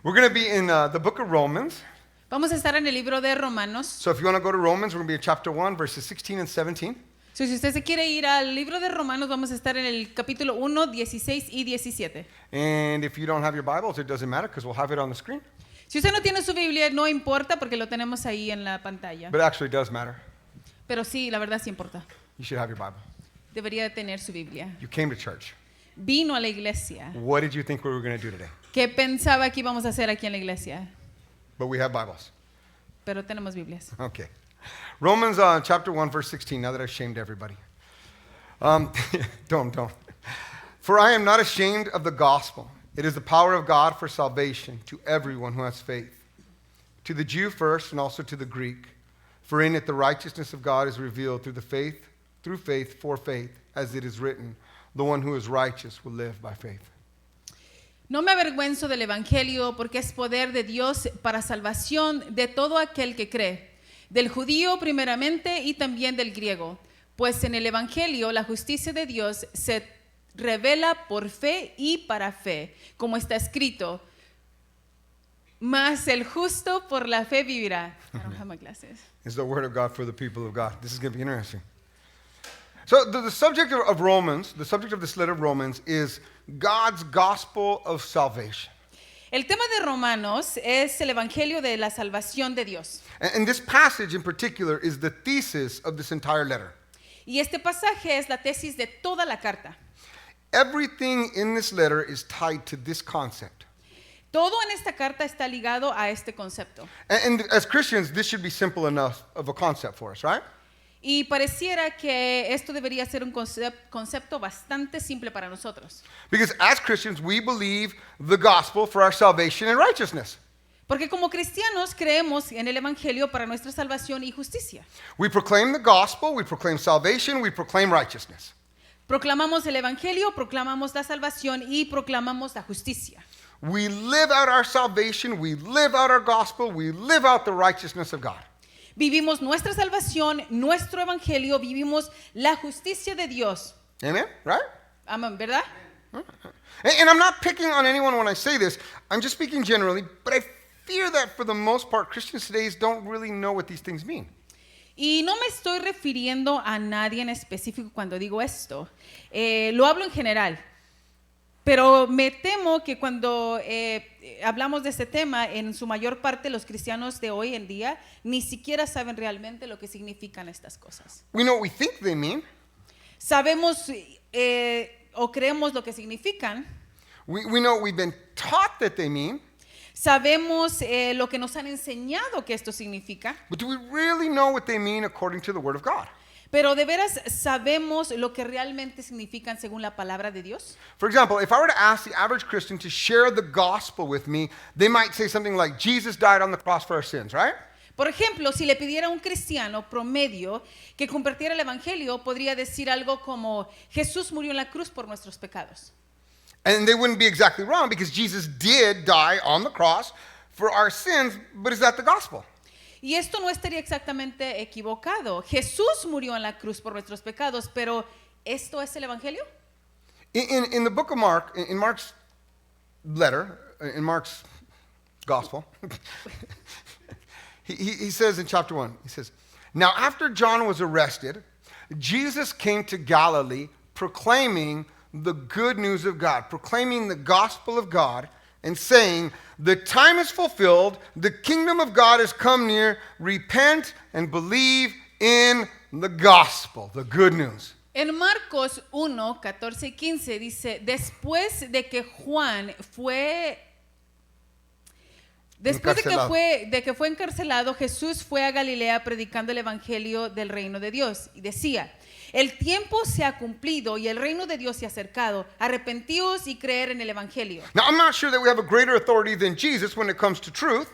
We're going to be in the book of Romans. Vamos a estar en el libro de Romanos. So if you want to go to Romans, we're going to be in chapter 1, verses 16 and 17. Si usted se quiere ir al libro de Romanos, vamos a estar en el capítulo 1, 16 y 17. And if you don't have your Bibles, it doesn't matter because we'll have it on the screen. Si usted no tiene su Biblia, no importa porque lo tenemos ahí en la pantalla. But it actually does matter. Pero sí, la verdad sí importa. You should have your Bible. Debería de tener su Biblia. You came to church. Vino a la iglesia. What did you think we were going to do today? ¿Qué pensaba que íbamos a hacer aquí en la iglesia? But we have Bibles. Pero tenemos Biblias. Okay. Romans chapter 1, verse 16, now that I've shamed everybody. Don't. For I am not ashamed of the gospel. It is the power of God for salvation to everyone who has faith. To the Jew first and also to the Greek. For in it the righteousness of God is revealed through faith for faith, as it is written, the one who is righteous will live by faith. No me avergüenzo del evangelio porque es poder de Dios para salvación de todo aquel que cree, del judío primeramente y también del griego. Pues en el evangelio la justicia de Dios se revela por fe y para fe, como está escrito, mas el justo por la fe vivirá. I don't have my glasses. It's the word of God for the people of God. This is going to be interesting. So the subject of Romans, the subject of this letter of Romans is God's gospel of salvation. El tema de Romanos es el evangelio de la salvación de Dios. And this passage in particular is the thesis of this entire letter. Y este pasaje es la tesis de toda la carta. Everything in this letter is tied to this concept. Todo en esta carta está ligado a este concepto. And as Christians, this should be simple enough of a concept for us, right? Y pareciera que esto debería ser un concepto bastante simple para nosotros. Because as Christians, we believe the gospel for our salvation and righteousness. Porque como cristianos creemos en el evangelio para nuestra salvación y justicia. We proclaim the gospel, we proclaim salvation, we proclaim righteousness. Proclamamos el evangelio, proclamamos la salvación y proclamamos la justicia. We live out our salvation, we live out our gospel, we live out the righteousness of God. Vivimos nuestra salvación, nuestro evangelio, vivimos la justicia de Dios. Amen? Right? Amén, ¿verdad? And I'm not picking on anyone when I say this. I'm just speaking generally, but I fear that for the most part, Christians today don't really know what these things mean. Y no me estoy refiriendo a nadie en específico cuando digo esto. Lo hablo en general. Pero me temo que cuando hablamos de este tema, en su mayor parte los cristianos de hoy en día ni siquiera saben realmente lo que significan estas cosas. We know what we think they mean. Sabemos o creemos lo que significan. We know what we've been taught that they mean. Sabemos lo que nos han enseñado que esto significa. But do we really know what they mean according to the Word of God? Pero de veras sabemos lo que realmente significan según la palabra de Dios. For example, if I were to ask the average Christian to share the gospel with me, they might say something like, Jesus died on the cross for our sins, right? Por ejemplo, si le pidiera a un cristiano promedio que compartiera el evangelio, podría decir algo como, Jesús murió en la cruz por nuestros pecados. And they wouldn't be exactly wrong because Jesus did die on the cross for our sins, but is that the gospel? Y esto no estaría exactamente equivocado. Jesús murió en la cruz por nuestros pecados, pero ¿esto es el evangelio? In the book of Mark, in Mark's letter, in Mark's gospel, he says in chapter 1, he says, Now after John was arrested, Jesus came to Galilee proclaiming the good news of God, proclaiming the gospel of God, and saying, the time is fulfilled, the kingdom of God has come near, repent and believe in the gospel, the good news. En Marcos 1, 14 y 15 dice, después de que fue encarcelado, Jesús fue a Galilea predicando el evangelio del reino de Dios. Y decía, el tiempo se ha cumplido y el reino de Dios se ha acercado. Arrepentíos y creer en el evangelio. Now, I'm not sure that we have a greater authority than Jesus when it comes to truth.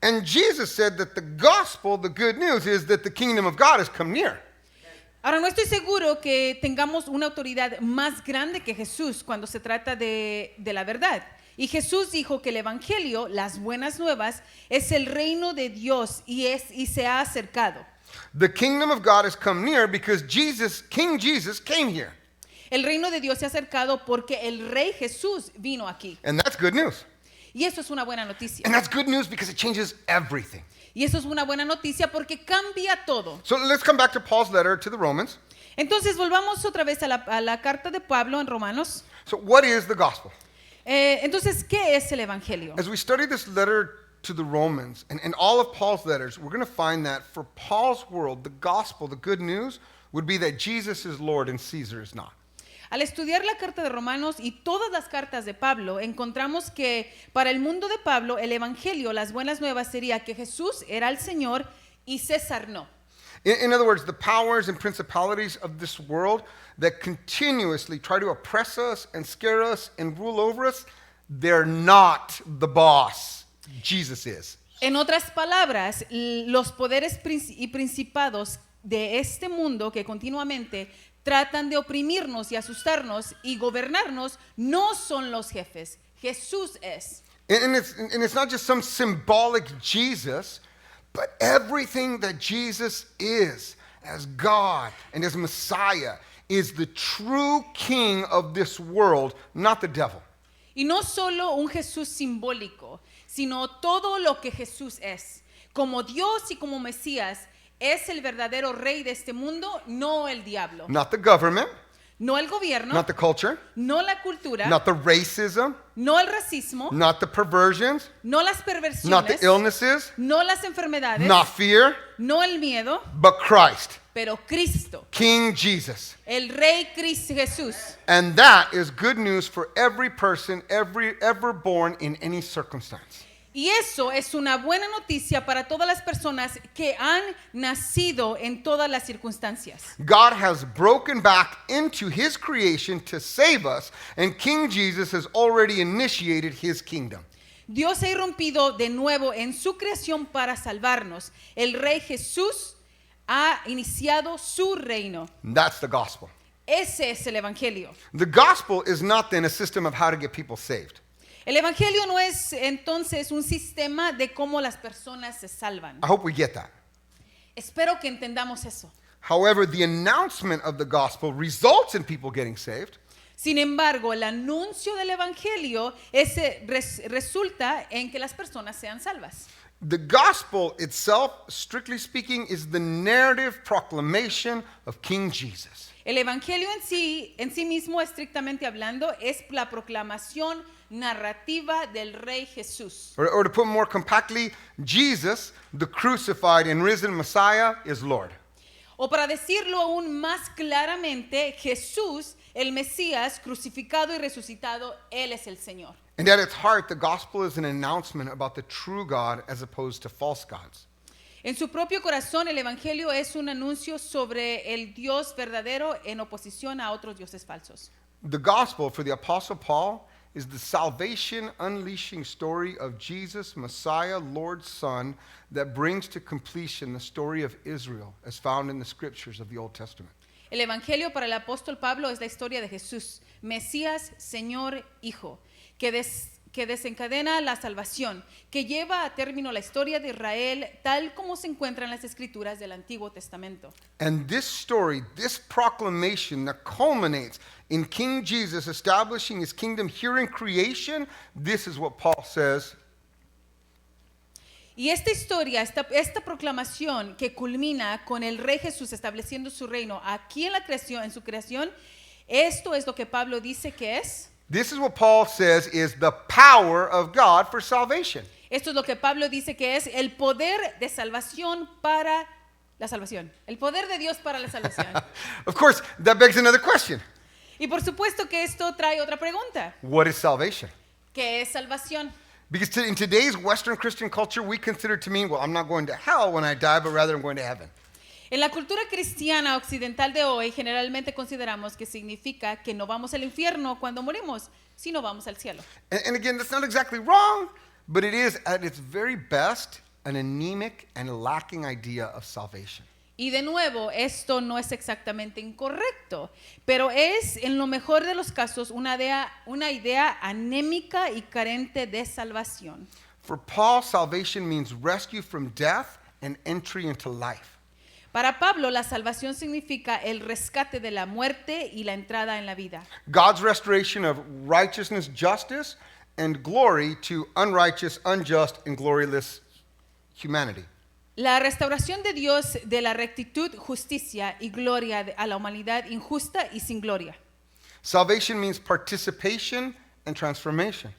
And Jesus said that the gospel, the good news, is that the kingdom of God has come near. Ahora, no estoy seguro que tengamos una autoridad más grande que Jesús cuando se trata de la verdad. Y Jesús dijo que el evangelio, las buenas nuevas, es el reino de Dios y se ha acercado. The kingdom of God has come near because King Jesus came here. El reino de Dios se ha acercado porque el rey Jesús vino aquí. And that's good news. Y eso es una buena noticia. And that's good news because it changes everything. Y eso es una buena noticia porque cambia todo. So let's come back to Paul's letter to the Romans. Entonces volvamos otra vez a la carta de Pablo en Romanos. So what is the gospel? Entonces, ¿qué es el Evangelio? As we study this letter to the Romans and all of Paul's letters, we're going to find that for Paul's world, the gospel, the good news, would be that Jesus is Lord and Caesar is not. Al estudiar la carta de Romanos y todas las cartas de Pablo, encontramos que para el mundo de Pablo, el Evangelio, las buenas nuevas sería que Jesús era el Señor y César no. In other words, the powers and principalities of this world that continuously try to oppress us and scare us and rule over us, they're not the boss. Jesus is. En otras palabras, los poderes y principados de este mundo que continuamente tratan de oprimirnos y asustarnos y gobernarnos no son los jefes. Jesús es. And it's not just some symbolic Jesus, but everything that Jesus is as God and as Messiah is the true king of this world, not the devil. Y no solo un Jesús simbólico, sino todo lo que Jesús es. Como Dios y como Mesías, es el verdadero rey de este mundo, no el diablo. Not the government, No el gobierno, not the culture, no la cultura, not the racism, no el racismo, not the perversions, no las not the perversiones, illnesses, no las enfermedades, not fear, no el miedo, but Christ, pero Cristo, King Jesus. el Rey Cristo Jesús. And that is good news for every person ever born in any circumstance. Y eso es una buena noticia para todas las personas que han nacido en todas las circunstancias. God has broken back into his creation to save us, and King Jesus has already initiated his kingdom. Dios ha irrumpido de nuevo en su creación para salvarnos. El Rey Jesús ha iniciado su reino. That's the gospel. Ese es el Evangelio. The gospel is not then a system of how to get people saved. El Evangelio no es entonces un sistema de cómo las personas se salvan. I hope we get that. Espero que entendamos eso. However, the announcement of the gospel results in people getting saved. Sin embargo, el anuncio del Evangelio resulta en que las personas sean salvas. The gospel itself, strictly speaking, is the narrative proclamation of King Jesus. El Evangelio en sí mismo, estrictamente hablando, es la proclamación narrativa del Rey Jesús. Or to put more compactly, Jesus, the crucified and risen Messiah, is Lord. O para decirlo aún más claramente, Jesús, el Mesías, crucificado y resucitado, Él es el Señor. And at its heart, the gospel is an announcement about the true God as opposed to false gods. En su propio corazón, el Evangelio es un anuncio sobre el Dios verdadero en oposición a otros dioses falsos. The gospel for the Apostle Paul is the salvation unleashing story of Jesus, Messiah, Lord's Son, that brings to completion the story of Israel as found in the scriptures of the Old Testament. El Evangelio para el apóstol Pablo es la historia de Jesús, Mesías, Señor, Hijo, que desencadena la salvación, que lleva a término la historia de Israel tal como se encuentra en las escrituras del Antiguo Testamento. And this story, this proclamation that culminates in King Jesus establishing his kingdom here in creation, this is what Paul says. Y esta historia, esta proclamación que culmina con el Rey Jesús estableciendo su reino aquí en la creación, en su creación, esto es lo que Pablo dice que es. This is what Paul says is the power of God for salvation. Esto es lo que Pablo dice que es el poder de salvación para la salvación. El poder de Dios para la salvación. Of course, that begs another question. Y por supuesto que esto trae otra pregunta. What is salvation? ¿Qué es salvación? Because in today's Western Christian culture, we consider it to mean, well, I'm not going to hell when I die, but rather I'm going to heaven. En la cultura cristiana occidental de hoy, generalmente consideramos que significa que no vamos al infierno cuando morimos, sino vamos al cielo. And again, that's not exactly wrong, but it is at its very best an anemic and lacking idea of salvation. Y de nuevo, esto no es exactamente incorrecto, pero es en lo mejor de los casos una idea anémica y carente de salvación. For Paul, salvation means rescue from death and entry into life. Para Pablo, la salvación significa el rescate de la muerte y la entrada en la vida. God's restoration of righteousness, justice, and glory to unrighteous, unjust, and gloryless humanity. La restauración de Dios de la rectitud, justicia y gloria a la humanidad injusta y sin gloria. Salvation means participation and transformation.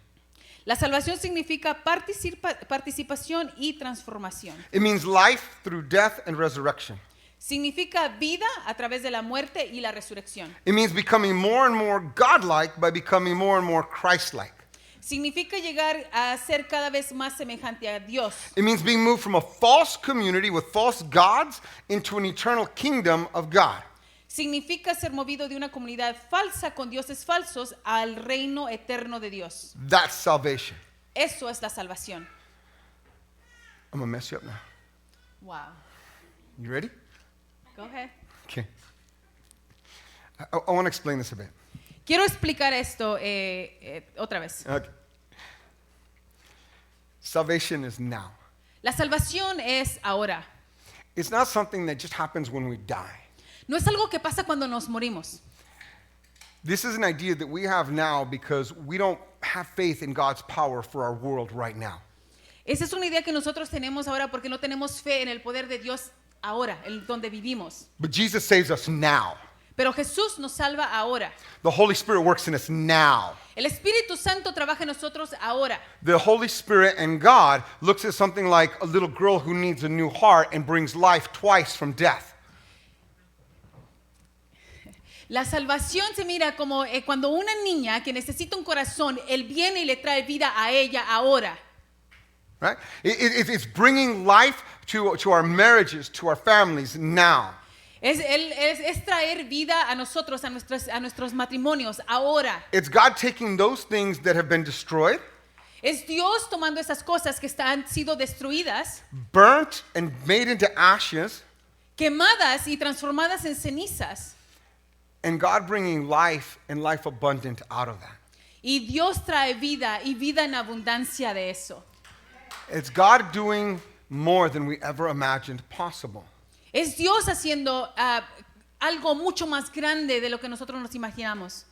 La salvación significa participación y transformación. It means life through death and resurrection. Significa vida a través de la muerte y la resurrección. It means becoming more and more godlike by becoming more and more Christ-like. Significa llegar a ser cada vez más semejante a Dios. It means being moved from a false community with false gods into an eternal kingdom of God. Significa ser movido de una comunidad falsa con dioses falsos al reino eterno de Dios. That's salvation. Eso es la salvación. I'm going to mess you up now. Wow. You ready? Go ahead. Okay. I want to explain this a bit. Quiero explicar esto otra vez. Okay. Salvation is now. La salvación es ahora. It's not something that just happens when we die. No es algo que pasa cuando nos morimos. This is an idea that we have now because we don't have faith in God's power for our world right now. Esa es una idea que nosotros tenemos ahora porque no tenemos fe en el poder de Dios ahora, en donde vivimos. But Jesus saves us now. Pero Jesús nos salva ahora. The Holy Spirit works in us now. El Espíritu Santo trabaja en nosotros ahora. The Holy Spirit and God looks at something like a little girl who needs a new heart and brings life twice from death. La salvación se mira como cuando una niña que necesita un corazón, Él viene y le trae vida a ella ahora. Right? It's bringing life to our marriages, to our families now. Es traer vida a nosotros, a nuestros matrimonios ahora. It's God taking those things that have been destroyed, Es Dios tomando esas cosas que han sido destruidas, burnt and made into ashes, quemadas y transformadas en cenizas. and God bringing life and life abundant out of that. Y Dios trae vida y vida en abundancia de eso. It's God doing more than we ever imagined possible. Es Dios haciendo algo mucho más grande de lo que nosotros nos imaginamos.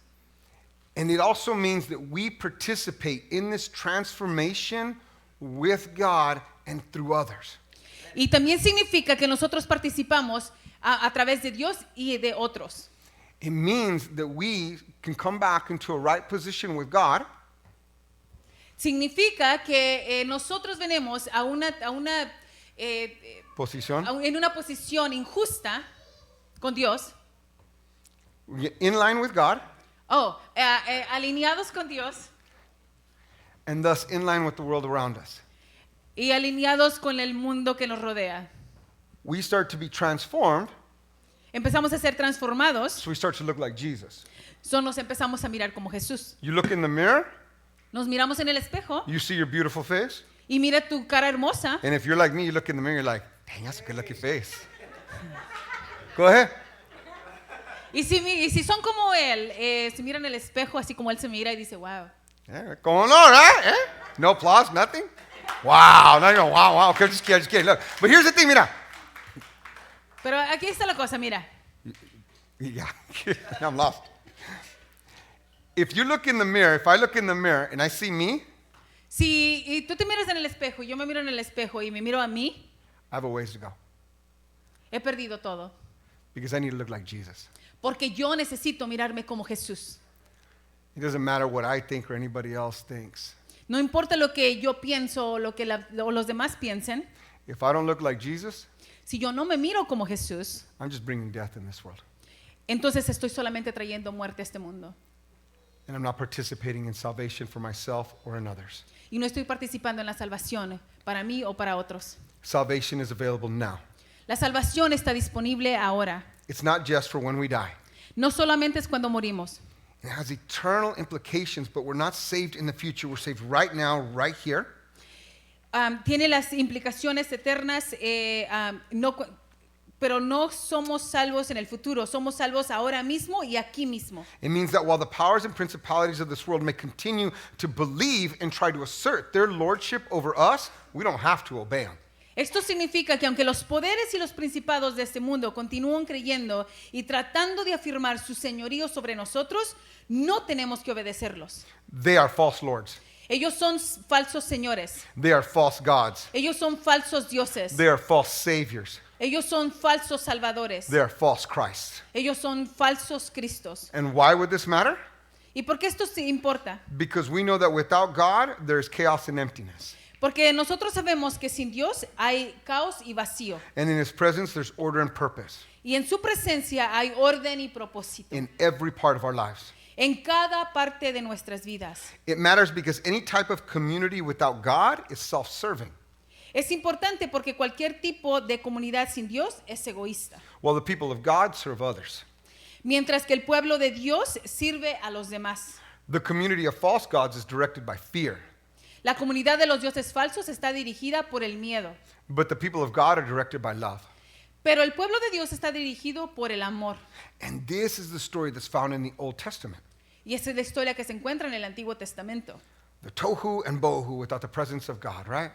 And it also means that we participate in this transformation with God and through others. Y también significa que nosotros participamos a través de Dios y de otros. It means that we can come back into a right position with God. Significa que nosotros venimos Position. en una posición injusta con Dios. In line with God. Alineados con Dios And thus in line with the world around us. y alineados con el mundo que nos rodea. We start to be transformed, Empezamos a ser transformados, so we start to look like Jesus. nos empezamos a mirar como Jesús. You look in the mirror, Nos miramos en el espejo you see your beautiful face, y mira tu cara hermosa. and if you're like me, you look in the mirror, you're like, dang, that's a good looking face. Go ahead. Y si son como él, se miran en el espejo así como él se mira y dice, wow. Yeah, going on, right? Eh? No applause, nothing? Wow, not even wow. Okay, just kidding. Look, but here's the thing, mira. Pero aquí está la cosa, mira. Yeah, I'm lost. If you look in the mirror, if I look in the mirror and I see me, Si tú te miras en el espejo, yo me miro en el espejo y me miro a mí, I have a ways to go he perdido todo. because I need to look like Jesus. Porque yo necesito mirarme como Jesús. It doesn't matter what I think or anybody else thinks. No importa lo que yo pienso o lo que los demás piensen. If I don't look like Jesus, Si yo no me miro como Jesús, I'm just bringing death in this world. entonces estoy solamente trayendo muerte a este mundo. And I'm not participating in salvation for myself or in others. Y no estoy participando en la salvación para mí o para otros. Salvation is available now. La salvación está disponible ahora. It's not just for when we die. No solamente es cuando morimos. It has eternal implications, but we're not saved in the future. We're saved right now, right here. Tiene las implicaciones eternas, pero no somos salvos en el futuro. Somos salvos ahora mismo y aquí mismo. It means that while the powers and principalities of this world may continue to believe and try to assert their lordship over us, we don't have to obey them. Esto significa que aunque los poderes y los principados de este mundo continúan creyendo y tratando de afirmar su señorío sobre nosotros, no tenemos que obedecerlos. They are false lords. Ellos son falsos señores. They are false gods. Ellos son falsos dioses. They are false saviors. Ellos son falsos salvadores. They are false Christs. Ellos son falsos cristos. And why would this matter? ¿Y por qué esto sí importa? Because we know that without God, there's chaos and emptiness. Porque nosotros sabemos que sin Dios hay caos y vacío. And in His presence, there's order and purpose Y en su presencia hay orden y propósito. in every part of our lives. En cada parte de nuestras vidas. It matters because any type of community without God is self-serving. Es importante porque cualquier tipo de comunidad sin Dios es egoísta. While the people of God serve others. Mientras que el pueblo de Dios sirve a los demás. The community of false gods is directed by fear. La comunidad de los dioses falsos está dirigida por el miedo. But the people of God are directed by love. Pero el pueblo de Dios está dirigido por el amor. And this is the story that's found in the Old Testament. Y esa es la historia que se encuentra en el Antiguo Testamento. The tohu and bohu without the presence of God, right?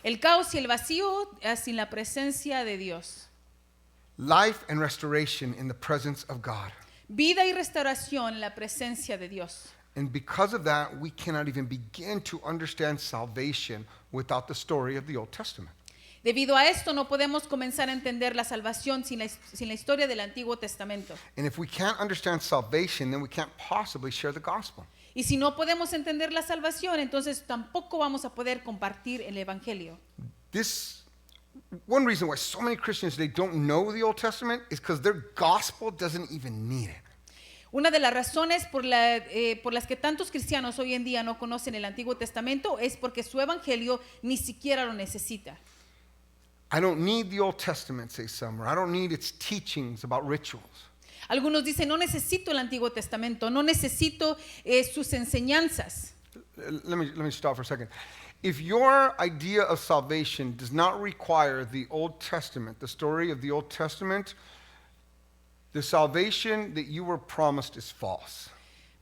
El caos y el vacío sin la presencia de Dios. Life and restoration in the presence of God. Vida y restauración en la presencia de Dios. And because of that, we cannot even begin to understand salvation without the story of the Old Testament. Debido a esto no podemos comenzar a entender la salvación sin la historia del Antiguo Testamento. And if we can't understand salvation, then we can't possibly share the gospel. Y si no podemos entender la salvación, entonces tampoco vamos a poder compartir el Evangelio. This one reason why so many Christians they don't know the Old Testament is because their gospel doesn't even need it. Una de las razones por las que tantos cristianos hoy en día no conocen el Antiguo Testamento es porque su Evangelio ni siquiera lo necesita. I don't need the Old Testament, say some, or I don't need its teachings about rituals. Algunos dicen, no necesito el Antiguo Testamento, no necesito sus enseñanzas. Let me stop for a second. If your idea of salvation does not require the Old Testament, the story of the Old Testament, the salvation that you were promised is false.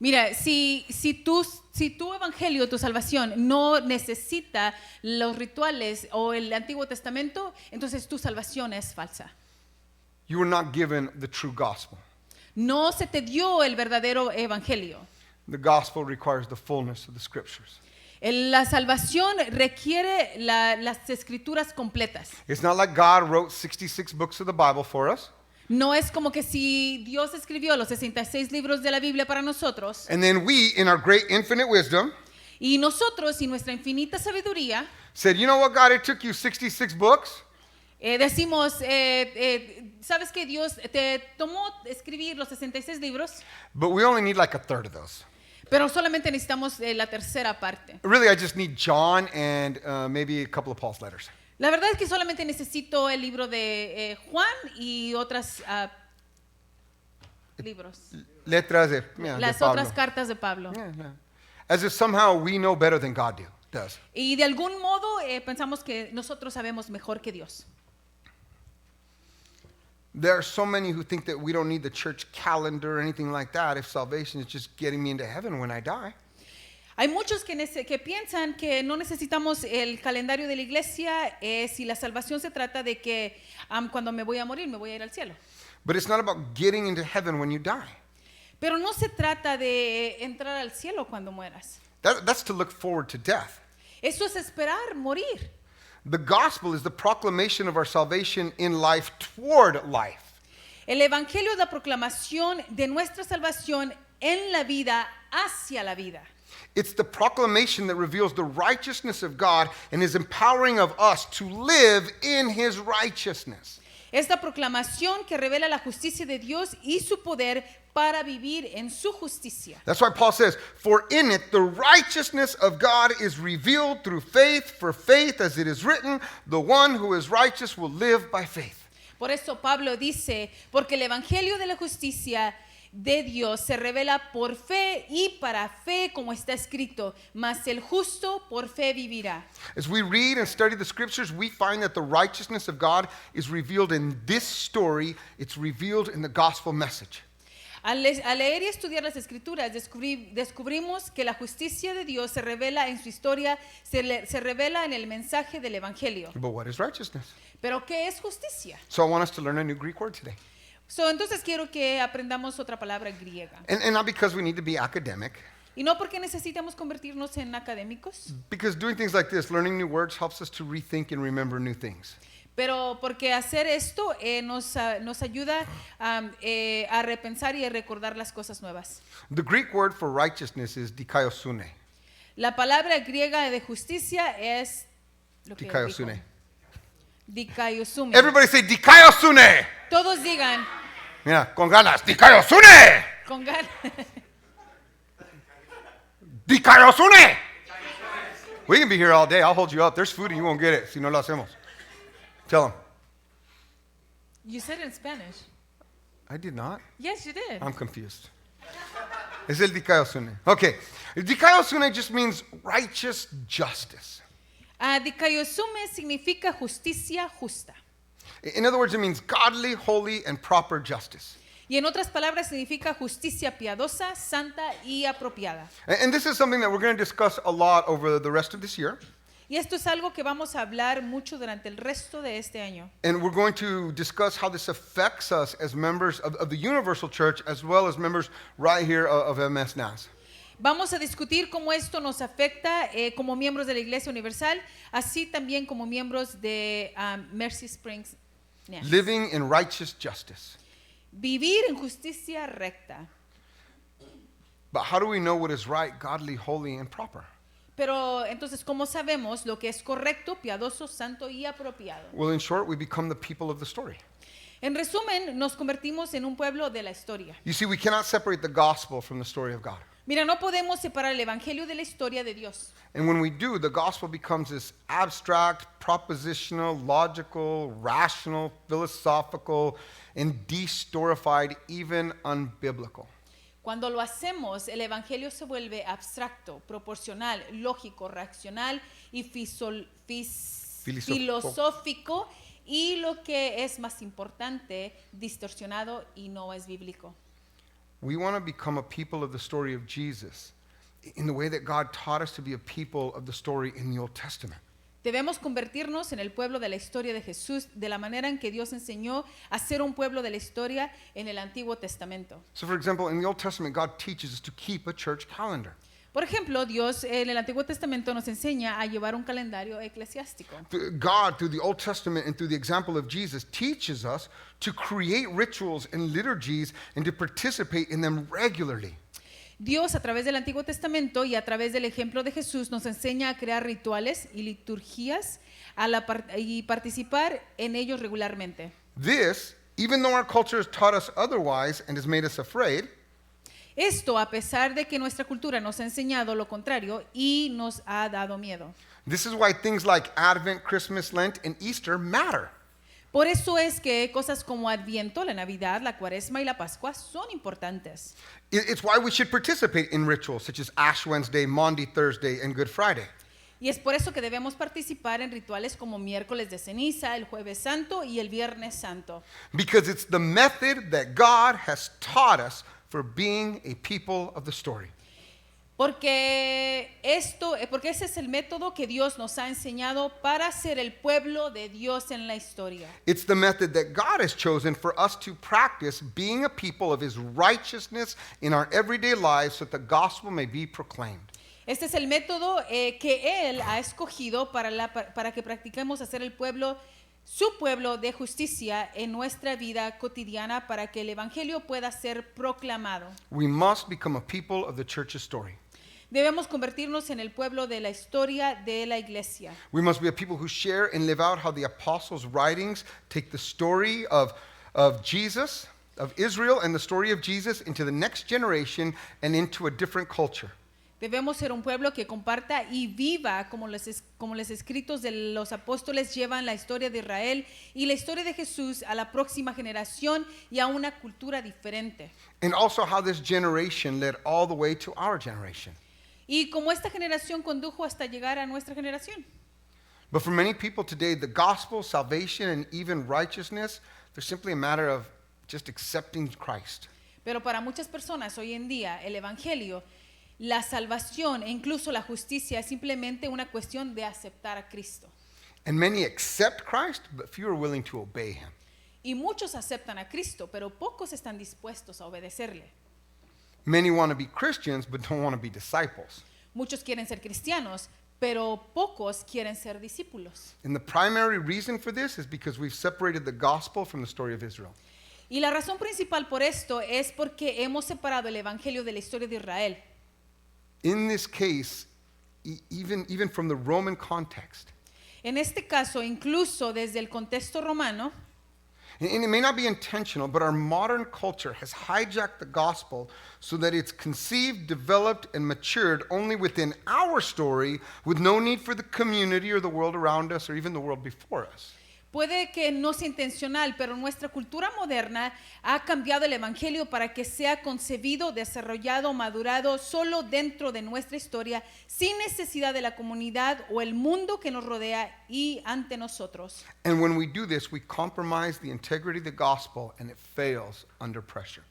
Mira, si tu evangelio, tu salvación, no necesita los rituales o el Antiguo Testamento, entonces tu salvación es falsa. You were not given the true gospel. No se te dio el verdadero evangelio. The gospel requires the fullness of the scriptures. La salvación requiere las escrituras completas. It's not like God wrote 66 books of the Bible for us. No es como que si Dios escribió los 66 libros de la Biblia para nosotros And then we, in our great infinite wisdom, y nosotros y nuestra infinita sabiduría said, you know what, God, it took you 66 books, decimos, ¿sabes que Dios te tomó escribir los 66 libros? but we only need like a third of those. Pero solamente necesitamos la tercera parte. Really, I just need John and maybe a couple of Paul's letters. La verdad es que solamente necesito el libro de Juan y otras libros. Letras de Las Pablo. otras cartas de Pablo. Yeah, yeah. As if somehow we know better than God does. Y de algún modo pensamos que nosotros sabemos mejor que Dios. There are so many who think that we don't need the church calendar or anything like that if salvation is just getting me into heaven when I die. Hay muchos que piensan que no necesitamos el calendario de la iglesia si la salvación se trata de que cuando me voy a morir me voy a ir al cielo. But it's not about getting into heaven when you die. Pero no se trata de entrar al cielo cuando mueras. That's to look forward to death. Eso es esperar morir. The gospel is the proclamation of our salvation in life toward life. El evangelio es la proclamación de nuestra salvación en la vida hacia la vida. It's the proclamation that reveals the righteousness of God and is empowering of us to live in his righteousness. Esta proclamación que revela la justicia de Dios y su poder para vivir en su justicia. That's why Paul says, for in it the righteousness of God is revealed through faith, for faith, as it is written, the one who is righteous will live by faith. Por eso Pablo dice, porque el evangelio de la justicia de Dios se revela por fe y para fe, como está escrito, mas el justo por fe vivirá. As we read and study the scriptures, we find that the righteousness of God is revealed in this story. It's revealed in the gospel message. Al leer y estudiar las escrituras, descubrimos que la justicia de Dios se revela en su historia, se revela en el mensaje del evangelio. But what is righteousness? Pero ¿qué es justicia? So I want us to learn a new Greek word today. Entonces quiero que aprendamos otra palabra griega. And not because we need to be academic, Y no porque necesitamos convertirnos en académicos, Because doing things like this, learning new words, helps us to rethink and remember new things. pero porque hacer esto nos ayuda a repensar y a recordar las cosas nuevas. The Greek word for righteousness is dikaiosune. La palabra griega de justicia es lo que Dikaiosune. dijo. Dikaiosune. Everybody say dikaiosune. Todos digan Mira, con ganas, dikaiosune. con ganas. Dikaiosune. We can be here all day. I'll hold you up. There's food and you won't get it. Si no lo hacemos. Tell them. You said it in Spanish. I did not. Yes, you did. I'm confused. Es el dikaiosune. Okay. Dikaiosune just means righteous justice. Dikaiosume significa justicia justa. In other words, it means godly, holy, and proper justice. Y en otras palabras significa justicia piadosa, santa y apropiada. And this is something that we're going to discuss a lot over the rest of this year. Y esto es algo que vamos a hablar mucho durante el resto de este año. And we're going to discuss how this affects us as members of the Universal Church as well as members right here of MS NAS. Vamos a discutir cómo esto nos afecta como miembros de la Iglesia Universal, así también como miembros de Mercy Springs. Nash. Living in righteous justice. Vivir en justicia recta. But how do we know what is right, godly, holy, and proper? Pero entonces, ¿cómo sabemos lo que es correcto, piadoso, santo y apropiado? Well, in short, we become the people of the story. En resumen, nos convertimos en un pueblo de la historia. You see, we cannot separate the gospel from the story of God. Mira, no podemos separar el evangelio de la historia de Dios. And when we do, the gospel becomes this abstract, propositional, logical, rational, philosophical, and destorified, even unbiblical. Cuando lo hacemos, el evangelio se vuelve abstracto, proporcional, lógico, racional y filosófico y lo que es más importante, distorsionado y no es bíblico. We want to become a people of the story of Jesus in the way that God taught us to be a people of the story in the Old Testament. Debemos convertirnos en el pueblo de la historia de Jesús de la manera en que Dios enseñó a ser un pueblo de la historia en el Antiguo Testamento. So, for example, in the Old Testament, God teaches us to keep a church calendar. Por ejemplo, Dios en el Antiguo Testamento nos enseña a llevar un calendario eclesiástico. God, through the Old Testament and through the example of Jesus, teaches us to create rituals and liturgies and to participate in them regularly. Dios a través del Antiguo Testamento y a través del ejemplo de Jesús nos enseña a crear rituales y liturgias y participar en ellos regularmente. This, even though our culture has taught us otherwise and has made us afraid, Esto a pesar de que nuestra cultura nos ha enseñado lo contrario y nos ha dado miedo. this is why things like Advent, Christmas, Lent, and Easter matter. Por eso es que cosas como Adviento, la Navidad, la Cuaresma y la Pascua son importantes. It's why we should participate in rituals such as Ash Wednesday, Maundy Thursday, and Good Friday. Y es por eso que debemos participar en rituales como miércoles de ceniza, el jueves santo y el viernes santo. Because it's the method that God has taught us for being a people of the story. Porque ese es el método que Dios nos ha enseñado para ser el pueblo de Dios en la historia. It's the method that God has chosen for us to practice being a people of His righteousness in our everyday lives so that the gospel may be proclaimed. Este es el método que Él ha escogido para que practiquemos hacer el pueblo, su pueblo de justicia en nuestra vida cotidiana para que el evangelio pueda ser proclamado. We must become a people of the church's story. Debemos convertirnos en el pueblo de la historia de la iglesia. We must be a people who share and live out how the apostles' writings take the story of Jesus, of Israel, and the story of Jesus into the next generation and into a different culture. Debemos ser un pueblo que comparta y viva como los escritos de los apóstoles llevan la historia de Israel y la historia de Jesús a la próxima generación y a una cultura diferente. And also how this generation led all the way to our generation. Y como esta generación condujo hasta llegar a nuestra generación. But for many people today, the gospel, salvation, and even righteousness, they're simply a matter of just accepting Christ. Pero para muchas personas hoy en día el evangelio, la salvación e incluso la justicia es simplemente una cuestión de aceptar a Cristo. And many accept Christ, but few are willing to obey Him. Y muchos aceptan a Cristo, pero pocos están dispuestos a obedecerle. Many want to be Christians but don't want to be disciples. Muchos quieren ser cristianos, pero pocos quieren ser discípulos. And the primary reason for this is because we've separated the gospel from the story of Israel. Y la razón principal por esto es porque hemos separado el evangelio de la historia de Israel. In this case, even from the Roman context, En este caso, incluso desde el contexto romano, and it may not be intentional, but our modern culture has hijacked the gospel so that it's conceived, developed, and matured only within our story with no need for the community or the world around us or even the world before us. puede que no sea intencional, pero nuestra cultura moderna ha cambiado el evangelio para que sea concebido, desarrollado, madurado solo dentro de nuestra historia, sin necesidad de la comunidad o el mundo que nos rodea y ante nosotros. And when we do this, we compromise the integrity of the gospel and it fails under pressure.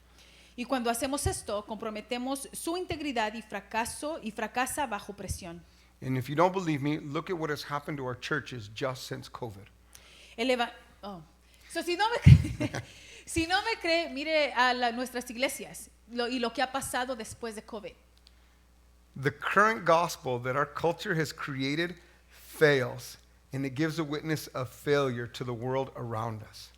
Y cuando hacemos esto, comprometemos su integridad y fracasa bajo presión. And if you don't believe me, look at what has happened to our churches just since COVID. So, si no me cree, mire a nuestras iglesias y lo que ha pasado después de COVID. The current gospel that our culture has created fails, and it gives a witness of failure to the world around us.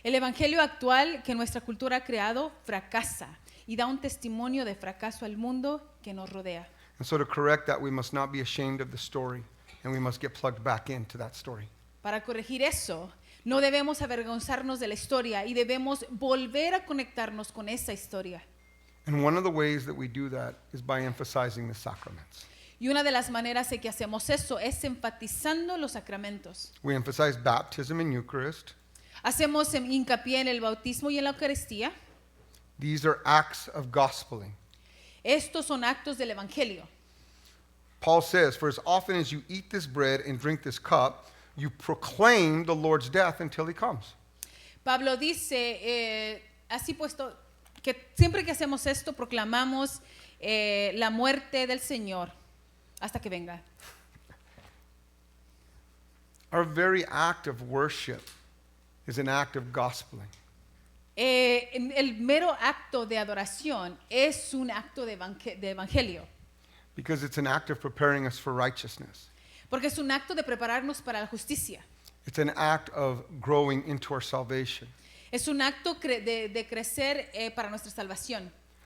El evangelio actual que nuestra cultura ha creado fracasa y da un testimonio de fracaso al mundo que nos rodea. And so to correct that, we must not be ashamed of the story, and we must get plugged back into that story. Para corregir eso, no debemos avergonzarnos de la historia y debemos volver a conectarnos con esa historia. And one of the ways that we do that is by emphasizing the sacraments. Y una de las maneras en que hacemos eso es enfatizando los sacramentos. We emphasize baptism and Eucharist. Hacemos hincapié en el bautismo y en la Eucaristía. These are acts of gospeling. Estos son actos del evangelio. Paul says, "For as often as you eat this bread and drink this cup, you proclaim the Lord's death until he comes." Pablo dice, así puesto, que siempre que hacemos esto proclamamos la muerte del Señor hasta que venga. Our very act of worship is an act of gospeling. El mero acto de adoración es un acto de evangelio, Because it's an act of preparing us for righteousness. porque es un acto de prepararnos para la justicia. It's an act of growing into our salvation. Es un acto de crecer para nuestra salvación.